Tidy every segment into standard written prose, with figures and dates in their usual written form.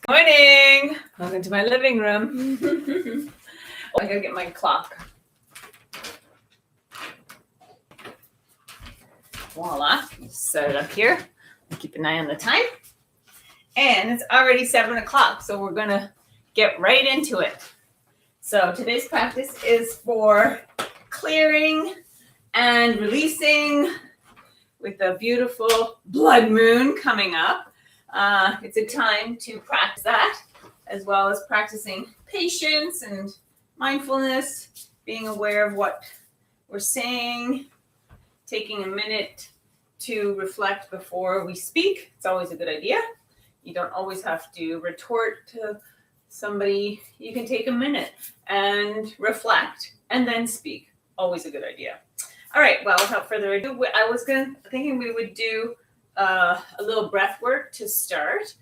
Morning. Welcome to my living room. I gotta get my clock. Voila. Set it up here. Keep an eye on the time. And it's already 7 o'clock, so we're gonna get right into it. So today's practice is for clearing and releasing with a beautiful blood moon coming up. It's a time to practice that, as well as practicing patience and mindfulness, being aware of what we're saying, taking a minute to reflect before we speak. It's always a good idea. You don't always have to retort to somebody. You can take a minute and reflect and then speak. Always a good idea. All right, well, without further ado, I was thinking we would do a little breath work to start.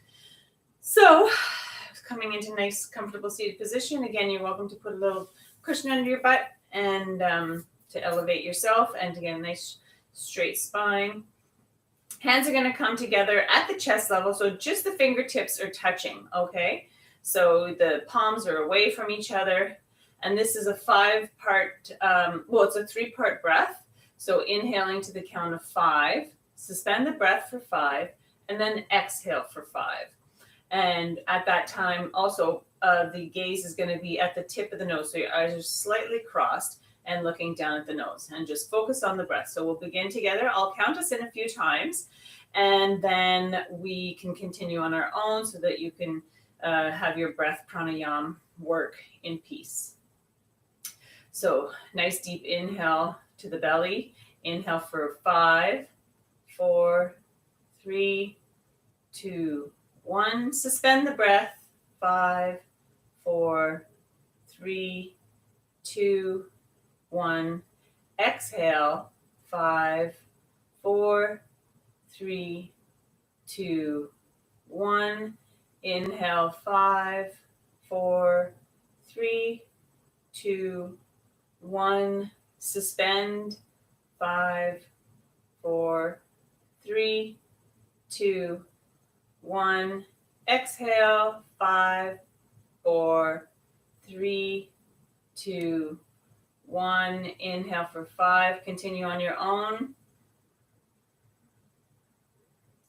So coming into nice, comfortable seated position. Again, you're welcome to put a little cushion under your butt and to elevate yourself and to get a nice straight spine. Hands are going to come together at the chest level, so just the fingertips are touching, okay? So the palms are away from each other, and this is a 5-part, it's a 3-part breath. So inhaling to the count of 5, suspend the breath for 5, and then exhale for 5. And at that time, also, the gaze is going to be at the tip of the nose. So your eyes are slightly crossed and looking down at the nose. And just focus on the breath. So we'll begin together. I'll count us in a few times. And then we can continue on our own so that you can have your breath pranayama work in peace. So nice deep inhale to the belly. Inhale for 5, 4, 3, 2, 1. Suspend the breath. 5, 4, 3, 2, 1. Exhale. 5, 4, 3, 2, 1. Inhale. 5, 4, 3, 2, 1. Suspend. 5, 4, 3, 2, 1. Exhale. 5, 4, 3, 2, 1. Inhale for 5. Continue on your own.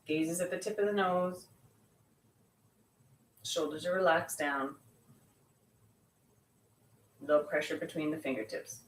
Gaze is at the tip of the nose. Shoulders are relaxed down. No pressure between the fingertips.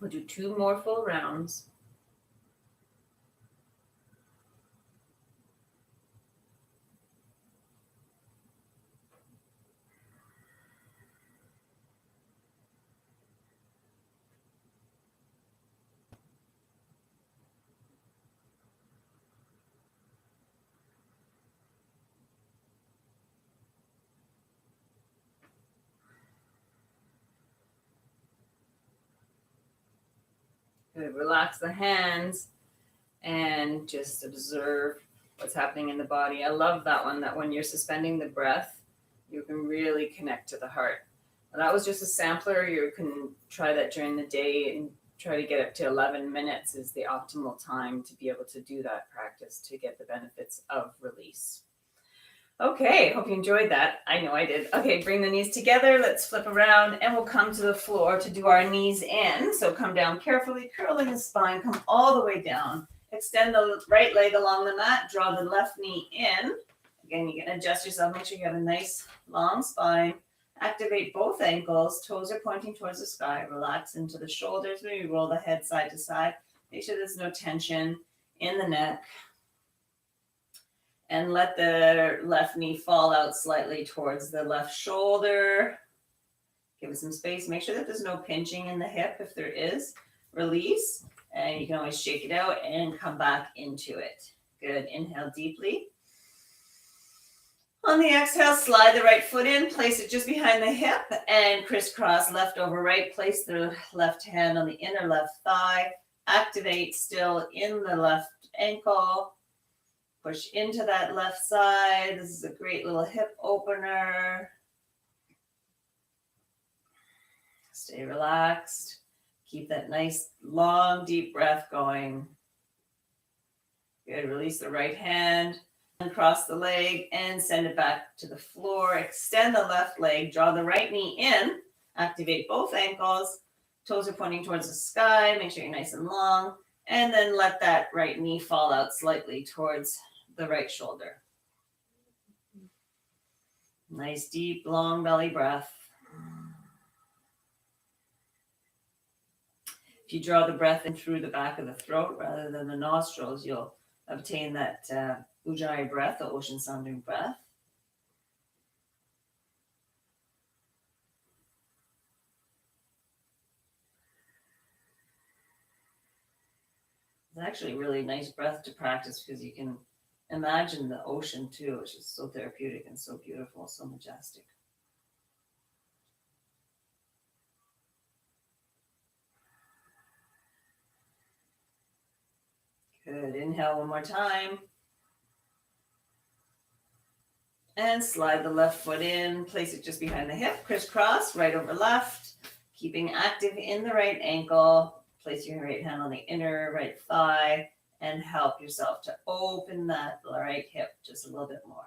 We'll do 2 more full rounds. Good. Relax the hands and just observe what's happening in the body. I love that one, that when you're suspending the breath, you can really connect to the heart. Now, that was just a sampler. You can try that during the day and try to get up to 11 minutes is the optimal time to be able to do that practice to get the benefits of release. Okay, hope you enjoyed that. I know I did. Okay, bring the knees together. Let's flip around and we'll come to the floor to do our knees in. So come down carefully, curling the spine, come all the way down. Extend the right leg along the mat, draw the left knee in. Again, you can adjust yourself, make sure you have a nice long spine. Activate both ankles, toes are pointing towards the sky. Relax into the shoulders, maybe roll the head side to side. Make sure there's no tension in the neck. And let the left knee fall out slightly towards the left shoulder. Give it some space. Make sure that there's no pinching in the hip. If there is, release. And you can always shake it out and come back into it. Good. Inhale deeply. On the exhale, slide the right foot in. Place it just behind the hip and crisscross left over right. Place the left hand on the inner left thigh. Activate still in the left ankle. Push into that left side. This is a great little hip opener. Stay relaxed. Keep that nice, long, deep breath going. Good. Release the right hand. Cross the leg and send it back to the floor. Extend the left leg. Draw the right knee in. Activate both ankles. Toes are pointing towards the sky. Make sure you're nice and long. And then let that right knee fall out slightly towards the right shoulder. Nice, deep, long belly breath. If you draw the breath in through the back of the throat rather than the nostrils, you'll obtain that Ujjayi breath, the ocean sounding breath. It's actually a really nice breath to practice because you can imagine the ocean too, which is so therapeutic and so beautiful, so majestic. Good. Inhale one more time. And slide the left foot in. Place it just behind the hip. Crisscross, right over left. Keeping active in the right ankle. Place your right hand on the inner right thigh and help yourself to open that right hip just a little bit more.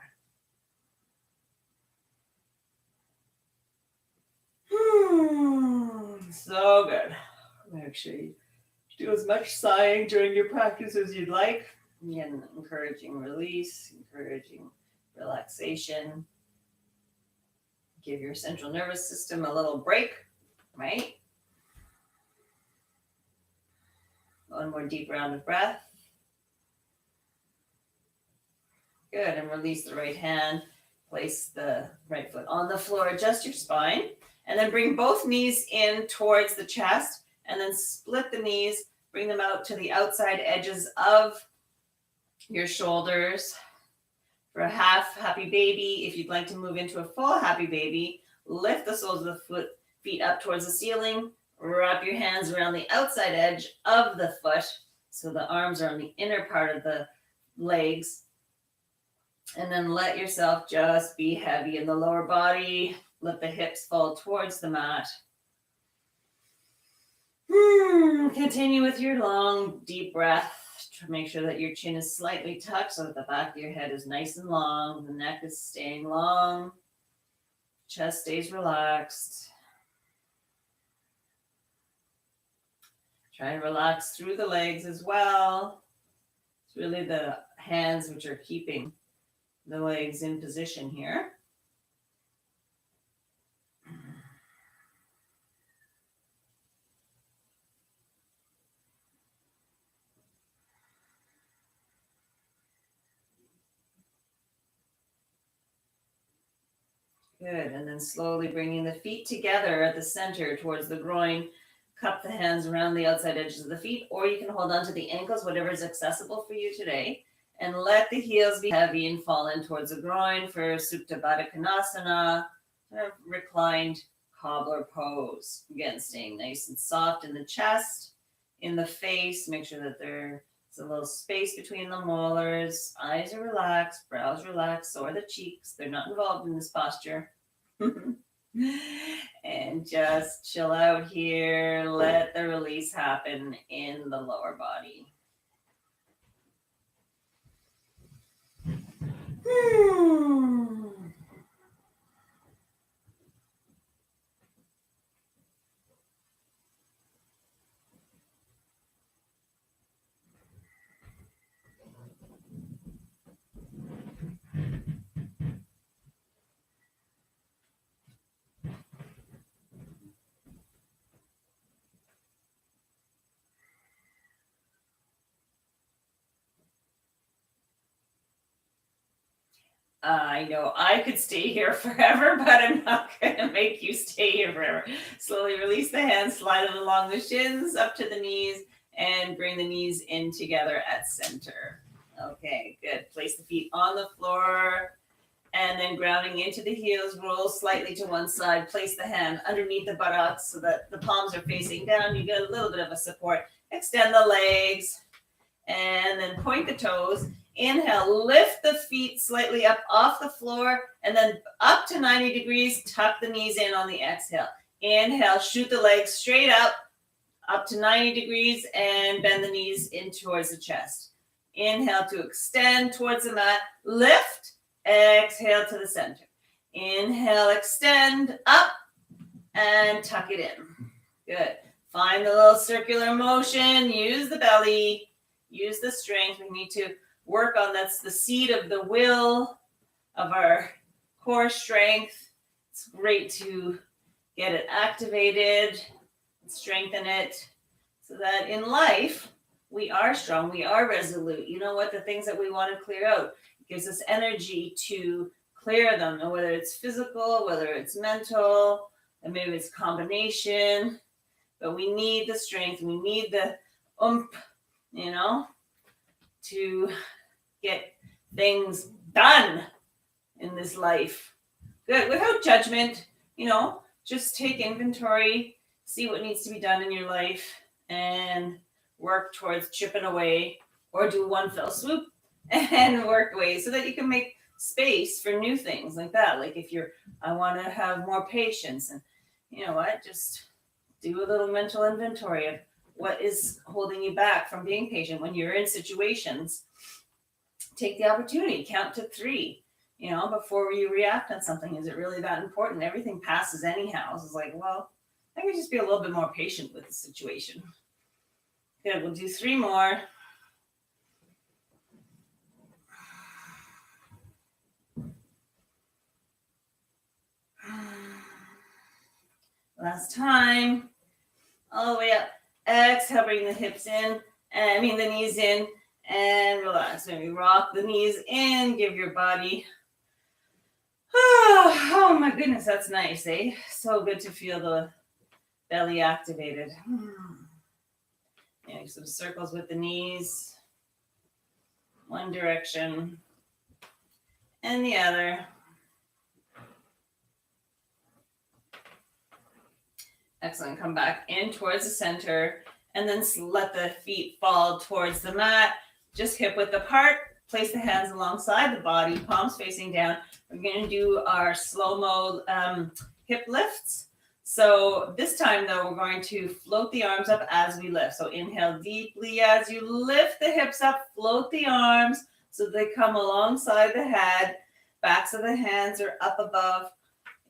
So good. Make sure you do as much sighing during your practice as you'd like. Again, encouraging release, encouraging relaxation. Give your central nervous system a little break, right? One more deep round of breath. Good, and release the right hand. Place the right foot on the floor, adjust your spine, and then bring both knees in towards the chest, and then split the knees, bring them out to the outside edges of your shoulders for a half happy baby. If you'd like to move into a full happy baby, lift the soles of the feet up towards the ceiling. Wrap your hands around the outside edge of the foot so the arms are on the inner part of the legs. And then let yourself just be heavy in the lower body. Let the hips fall towards the mat. Continue with your long, deep breath. Make sure that your chin is slightly tucked so that the back of your head is nice and long. The neck is staying long. Chest stays relaxed. Try and relax through the legs as well. It's really the hands which are keeping the legs in position here. Good, and then slowly bringing the feet together at the center towards the groin. Cup the hands around the outside edges of the feet, or you can hold on to the ankles, whatever is accessible for you today. And let the heels be heavy and fall in towards the groin for Supta Baddha Konasana, reclined cobbler pose. Again, staying nice and soft in the chest, in the face. Make sure that there's a little space between the molars. Eyes are relaxed, brows relaxed, so are the cheeks. They're not involved in this posture. And just chill out here. Let the release happen in the lower body. I know I could stay here forever, but I'm not going to make you stay here forever. Slowly release the hands, slide them along the shins, up to the knees, and bring the knees in together at center. Okay, good. Place the feet on the floor, and then grounding into the heels, roll slightly to one side. Place the hand underneath the buttocks so that the palms are facing down. You get a little bit of a support. Extend the legs, and then point the toes. Inhale, lift the feet slightly up off the floor, and then up to 90 degrees, tuck the knees in on the exhale. Inhale, shoot the legs straight up to 90 degrees, and bend the knees in towards the chest. Inhale to extend towards the mat, lift, exhale to the center. Inhale, extend up, and tuck it in. Good. Find the little circular motion, use the belly, use the strength. We need to work on that's the seed of the will, of our core strength. It's great to get it activated, strengthen it, so that in life we are strong, we are resolute. You know what? The things that we want to clear out, it gives us energy to clear them, and whether it's physical, whether it's mental, and maybe it's combination. But we need the strength, we need the to get things done in this life. Good, without judgment, just take inventory, see what needs to be done in your life, and work towards chipping away, or do one fell swoop and work away so that you can make space for new things like that. Like if I want to have more patience, and just do a little mental inventory of what is holding you back from being patient when you're in situations. Take the opportunity, count to 3, before you react on something. Is it really that important? Everything passes anyhow. So it's like, well, I can just be a little bit more patient with the situation. Good, we'll do 3 more. Last time. All the way up. Exhale, bring the hips in, the knees in, and relax. Maybe rock the knees in, give your body, oh my goodness, that's nice, eh? So good to feel the belly activated. Some circles with the knees, one direction and the other. Excellent. Come back in towards the center, and then let the feet fall towards the mat. Just hip width apart. Place the hands alongside the body, palms facing down. We're going to do our slow-mo hip lifts. So this time, though, we're going to float the arms up as we lift. So inhale deeply as you lift the hips up. Float the arms so they come alongside the head. Backs of the hands are up above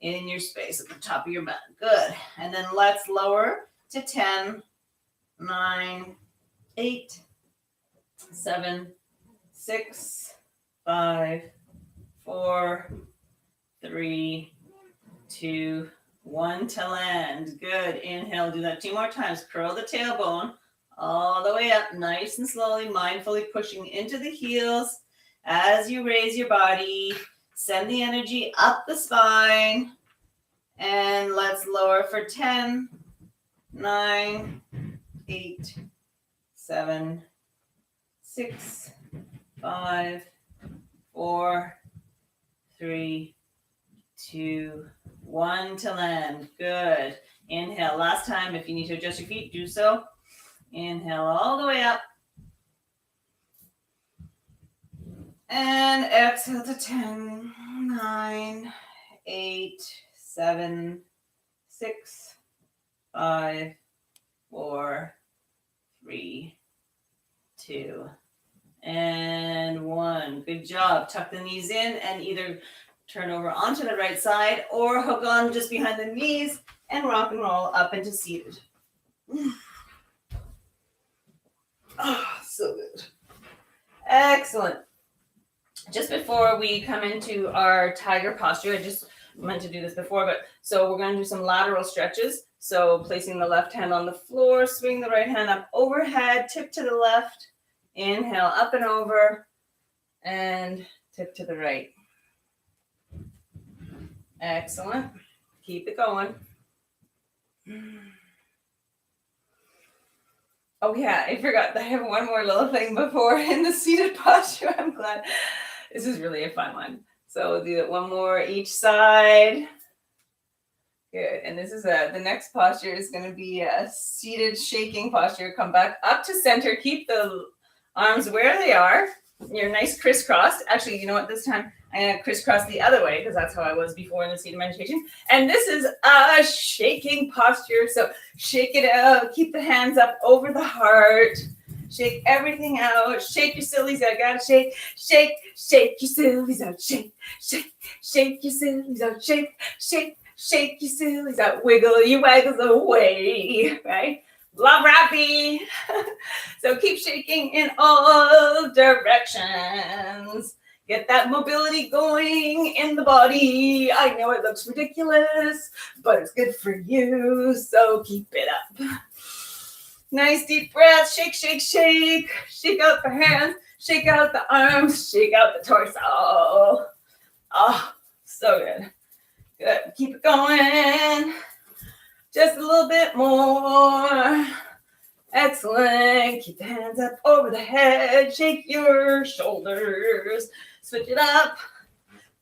in your space at the top of your mat. Good. And then let's lower to 10, 9, 8, 7, 6, 5, 4, 3, 2, 1 to land. Good. Inhale. Do that 2 more times. Curl the tailbone all the way up, nice and slowly, mindfully pushing into the heels as you raise your body. Send the energy up the spine, and let's lower for 10, 9, 8, 7, 6, 5, 4, 3, 2, 1 to land. Good. Inhale. Last time, if you need to adjust your feet, do so. Inhale all the way up. And exhale to 10, 9, 8, 7, 6, 5, 4, 3, 2, and 1. Good job. Tuck the knees in and either turn over onto the right side or hook on just behind the knees and rock and roll up into seated. Oh, so good. Excellent. Just before we come into our tiger posture, I just meant to do this before, but so we're going to do some lateral stretches. So placing the left hand on the floor, swing the right hand up overhead, tip to the left, inhale up and over, and tip to the right. Excellent. Keep it going. Oh yeah, I forgot that I have one more little thing before in the seated posture. I'm glad. This is really a fun one. So we'll do it one more each side. Good. And this is the next posture is going to be a seated shaking posture. Come back up to center. Keep the arms where they are. You're nice crisscrossed. Actually, you know what? This time I'm going to crisscross the other way because that's how I was before in the seated meditation. And this is a shaking posture. So shake it out. Keep the hands up over the heart. Shake everything out. Shake your sillies out. Gotta shake, shake, shake your sillies out. Shake, shake, shake your sillies out. Shake, shake, shake your sillies out. Wiggle your waggles away. Right? Love Rappy. So keep shaking in all directions. Get that mobility going in the body. I know it looks ridiculous, but it's good for you. So keep it up. Nice deep breath. Shake, shake, shake. Shake out the hands. Shake out the arms. Shake out the torso. Oh, so good. Good. Keep it going. Just a little bit more. Excellent. Keep the hands up over the head. Shake your shoulders. Switch it up.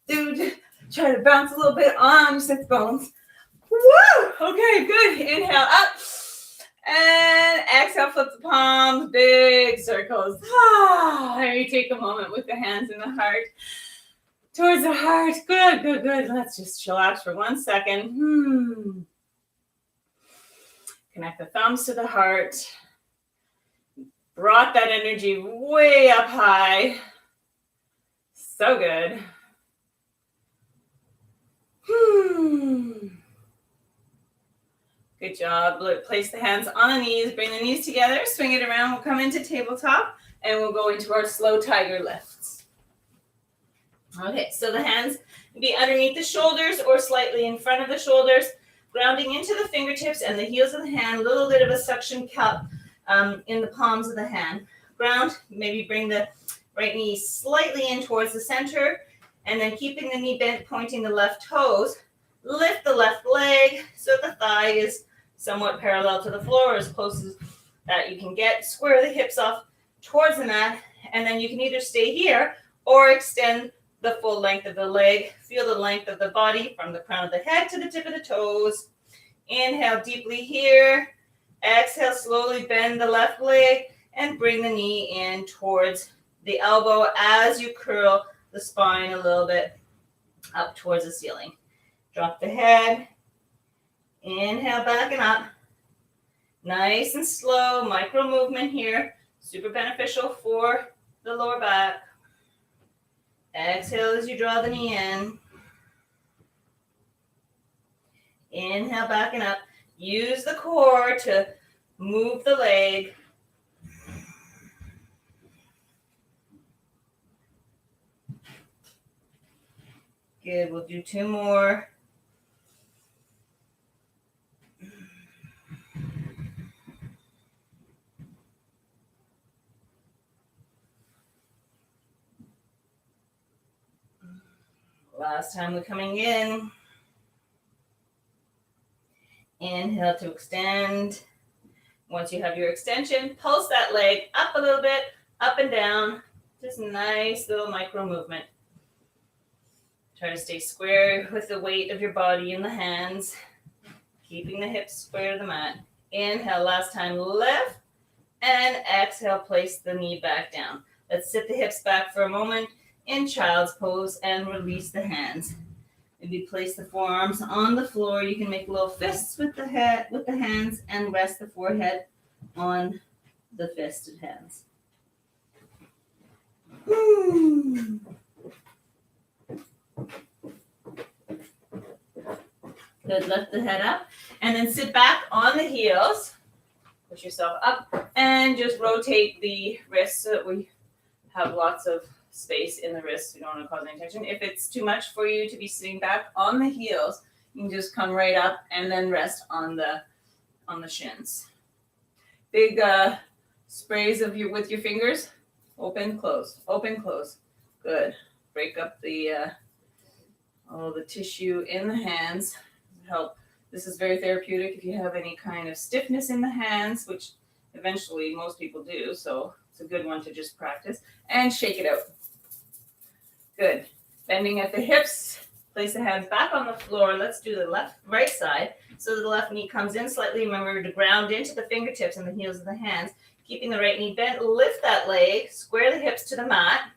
Dude, try to bounce a little bit on your sit bones. Woo! Okay, good. Inhale up. And exhale, flip the palms, big circles. Maybe take a moment with the hands in the heart. Towards the heart. Good, good, good. Let's just relax for 1 second. Connect the thumbs to the heart. Brought that energy way up high. So good. Good job. Place the hands on the knees. Bring the knees together. Swing it around. We'll come into tabletop. And we'll go into our slow tiger lifts. Okay, so the hands be underneath the shoulders or slightly in front of the shoulders. Grounding into the fingertips and the heels of the hand. A little bit of a suction cup in the palms of the hand. Ground. Maybe bring the right knee slightly in towards the center. And then keeping the knee bent, pointing the left toes. Lift the left leg so the thigh is somewhat parallel to the floor, as close as that you can get. Square the hips off towards the mat, and then you can either stay here or extend the full length of the leg. Feel the length of the body from the crown of the head to the tip of the toes. Inhale deeply here. Exhale, slowly bend the left leg and bring the knee in towards the elbow as you curl the spine a little bit up towards the ceiling. Drop the head. Inhale, back and up. Nice and slow, micro movement here. Super beneficial for the lower back. Exhale as you draw the knee in. Inhale, back and up. Use the core to move the leg. Good, we'll do 2 more. Last time we're coming in. Inhale to extend. Once you have your extension, pulse that leg up a little bit, up and down. Just a nice little micro movement. Try to stay square with the weight of your body in the hands, keeping the hips square to the mat. Inhale, last time, lift, and exhale, place the knee back down. Let's sit the hips back for a moment in child's pose and release the hands. Maybe place the forearms on the floor. You can make little fists with the head, with the hands, and rest the forehead on the fisted hands. Good. Lift the head up, and then sit back on the heels. Push yourself up, and just rotate the wrists so that we have lots of space in the wrists. We don't want to cause any tension. If it's too much for you to be sitting back on the heels, you can just come right up and then rest on the shins. Big sprays of with your fingers. Open, close, open, close. Good. Break up the all the tissue in the hands. Help. This is very therapeutic if you have any kind of stiffness in the hands, which eventually most people do. So it's a good one to just practice. And shake it out. Good. Bending at the hips. Place the hands back on the floor. Let's do the right side. So the left knee comes in slightly. Remember to ground into the fingertips and the heels of the hands. Keeping the right knee bent. Lift that leg. Square the hips to the mat.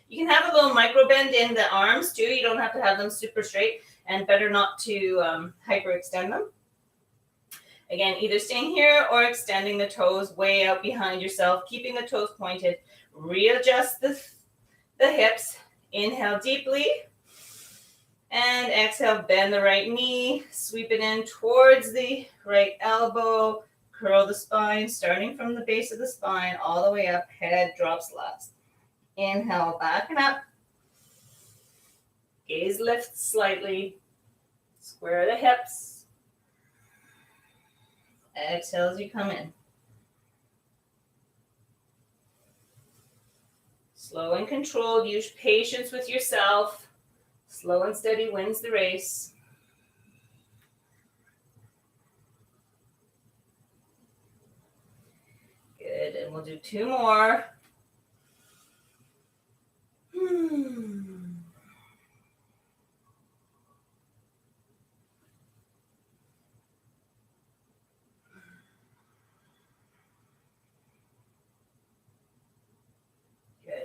You can have a little micro bend in the arms too. You don't have to have them super straight. And better not to hyperextend them. Again, either staying here or extending the toes way out behind yourself, keeping the toes pointed. Readjust the hips. Inhale deeply. And exhale, bend the right knee. Sweep it in towards the right elbow. Curl the spine, starting from the base of the spine all the way up. Head drops last. Inhale, back and up. Gaze lifts slightly. Square the hips. Exhale as you come in. Slow and controlled. Use patience with yourself. Slow and steady wins the race. Good. And we'll do 2 more.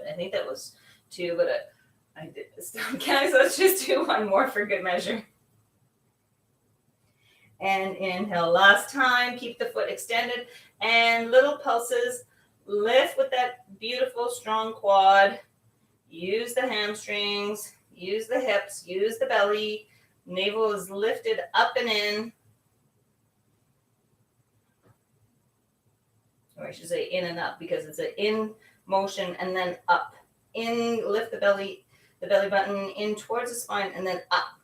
I think that was 2, but I did this down counting, so let's just do 1 more for good measure. And inhale last time. Keep the foot extended and little pulses. Lift with that beautiful strong quad. Use the hamstrings. Use the hips. Use the belly. Navel is lifted up and in. Or I should say in and up, because it's an in motion and then up. In, lift the belly button in towards the spine and then up.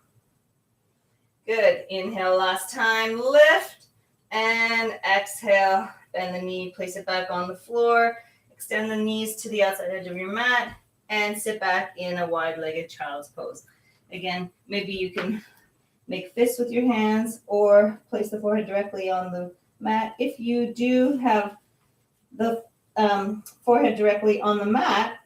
Good. Inhale last time. Lift and exhale. Bend the knee. Place it back on the floor. Extend the knees to the outside edge of your mat and sit back in a wide-legged child's pose. Again, maybe you can make fists with your hands or place the forehead directly on the mat. If you do have the forehead directly on the mat,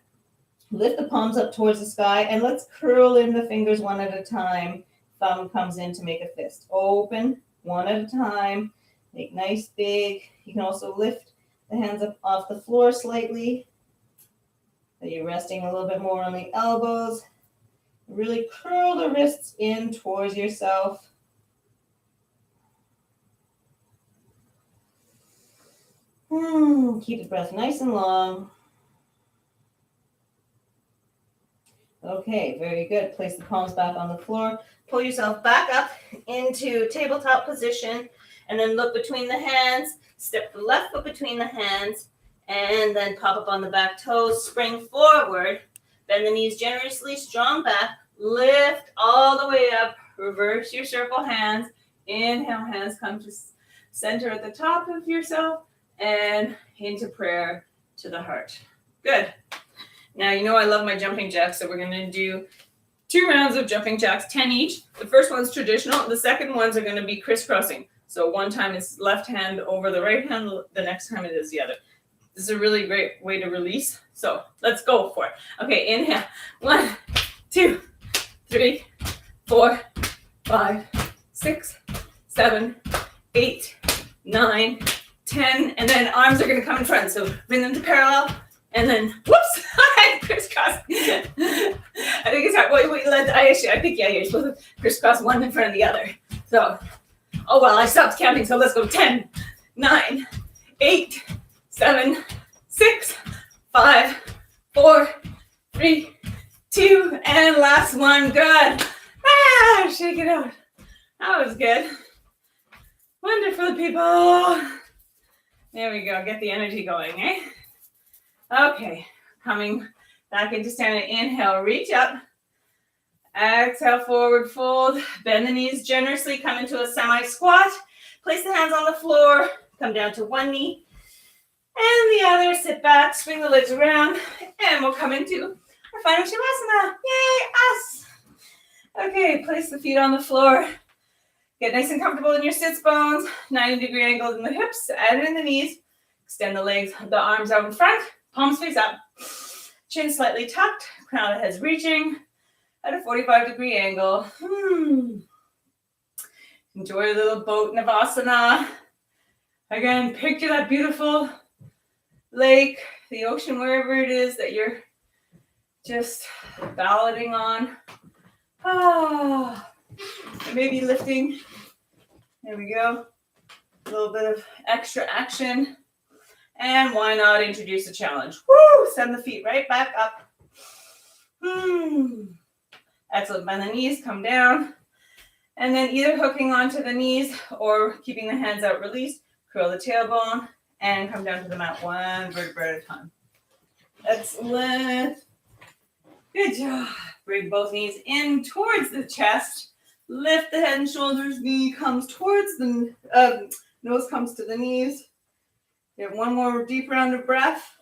lift the palms up towards the sky and let's curl in the fingers one at a time. Thumb comes in to make a fist. Open one at a time. Make nice big. You can also lift the hands up off the floor slightly. So you're resting a little bit more on the elbows. Really curl the wrists in towards yourself. Keep the breath nice and long. Okay, very good. Place the palms back on the floor. Pull yourself back up into tabletop position and then look between the hands. Step the left foot between the hands and then pop up on the back toes. Spring forward. Bend the knees generously, strong back. Lift all the way up. Reverse your circle hands. Inhale, hands come to center at the top of yourself and into prayer to the heart. Good. Now, you know I love my jumping jacks, so we're going to do 2 rounds of jumping jacks, 10 each. The first one's traditional. The second ones are going to be crisscrossing. So one time it's left hand over the right hand. The next time it is the other. This is a really great way to release. So let's go for it. Okay, inhale. 1, 2, 3, 4, 5, 6, 7, 8, 9, 10. And then arms are going to come in front. So bring them to parallel And then, whoops, I crisscross. I think it's hard. Wait, I think, yeah, you're supposed to crisscross one in front of the other. So, oh, well, I stopped counting. So let's go 10, 9, 8, 7, 6, 5, 4, 3, 2, and last one. Good. Ah, shake it out. That was good. Wonderful, people. There we go. Get the energy going, eh? Okay. Coming back into standing. Inhale, reach up. Exhale, forward fold. Bend the knees generously. Come into a semi-squat. Place the hands on the floor. Come down to one knee and the other. Sit back, swing the legs around, and we'll come into our final Shavasana. Yay, us! Okay, place the feet on the floor. Get nice and comfortable in your sits bones. 90-degree angles in the hips and in the knees. Extend the legs, the arms out in front. Palms face up. Chin slightly tucked. Crown of the head's reaching at a 45-degree angle. Enjoy a little boat Navasana. Again, picture that beautiful lake, the ocean, wherever it is that you're just ballading on. Maybe lifting. There we go. A little bit of extra action. And why not introduce a challenge? Woo! Send the feet right back up. Excellent. Bend the knees, come down. And then either hooking onto the knees or keeping the hands out released, curl the tailbone and come down to the mat one vertebra at a time. Excellent. Good job. Bring both knees in towards the chest. Lift the head and shoulders. Knee comes towards the nose comes to the knees. Get one more deep round of breath.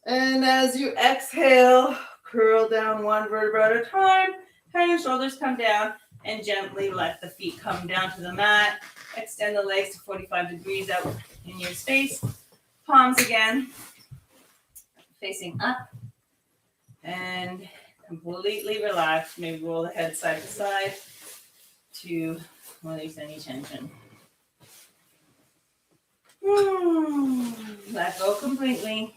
And as you exhale, curl down one vertebra at a time. Head and shoulders come down and gently let the feet come down to the mat. Extend the legs to 45 degrees out in your space. Palms again, facing up. And completely relax. Maybe roll the head side to side to release any tension. Let go completely.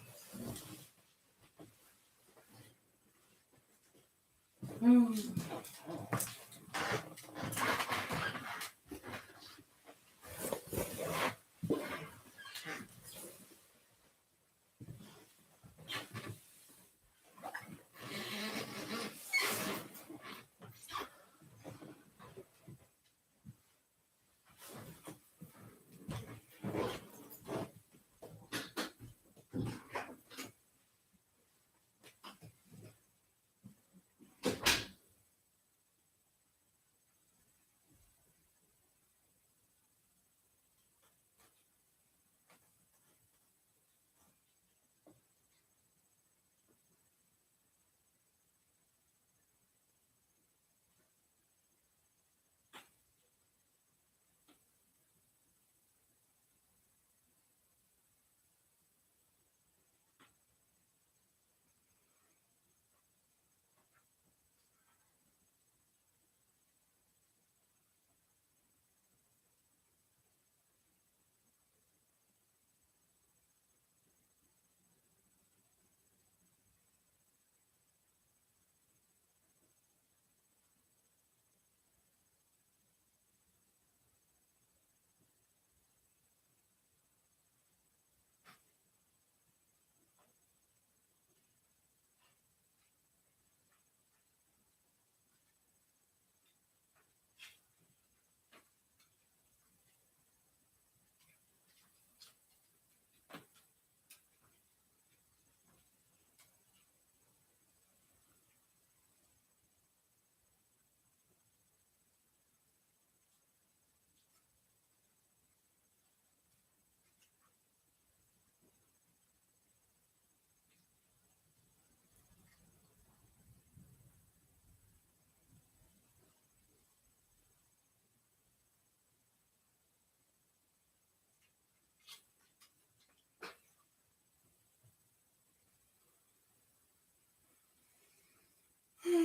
If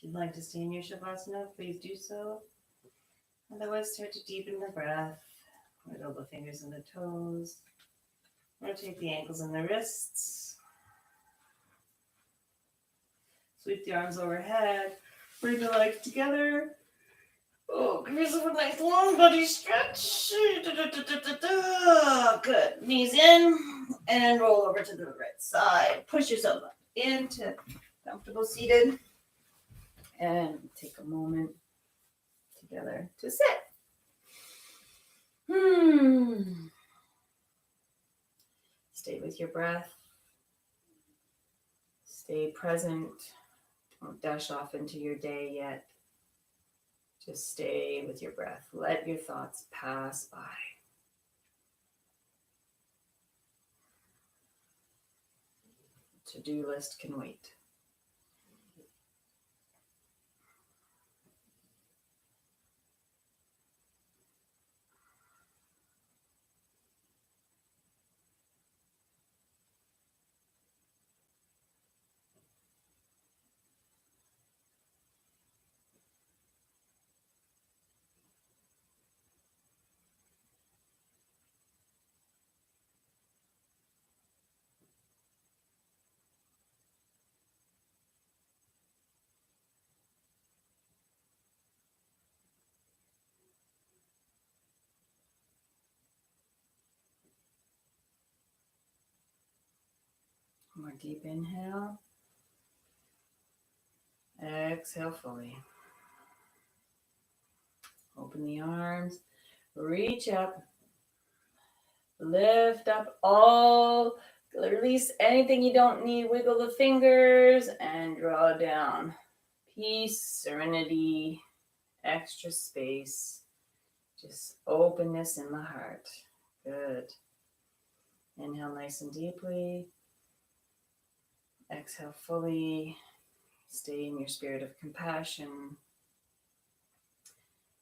you'd like to stay in your Shavasana, please do so. Otherwise, start to deepen the breath. Wiggle the fingers and the toes. Rotate the ankles and the wrists. Sweep the arms overhead. Bring the legs together. Oh, give yourself a nice long body stretch. Good. Knees in and roll over to the right side. Push yourself up into comfortable seated. And take a moment together to sit. Stay with your breath. Stay present. Don't dash off into your day yet. Just stay with your breath. Let your thoughts pass by. To-do list can wait. More deep inhale. Exhale fully. Open the arms. Reach up. Lift up all. Release anything you don't need. Wiggle the fingers and draw down. Peace, serenity, extra space. Just openness in the heart. Good. Inhale nice and deeply. Exhale fully. Stay in your spirit of compassion.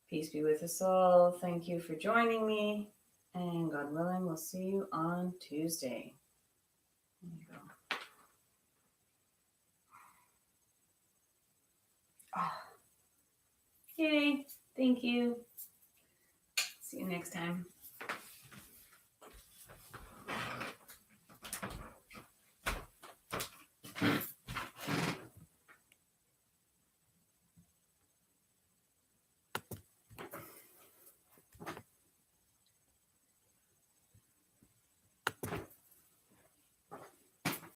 Peace be with us all. Thank you for joining me. And God willing, we'll see you on Tuesday. There you go. Oh. Yay. Thank you. See you next time.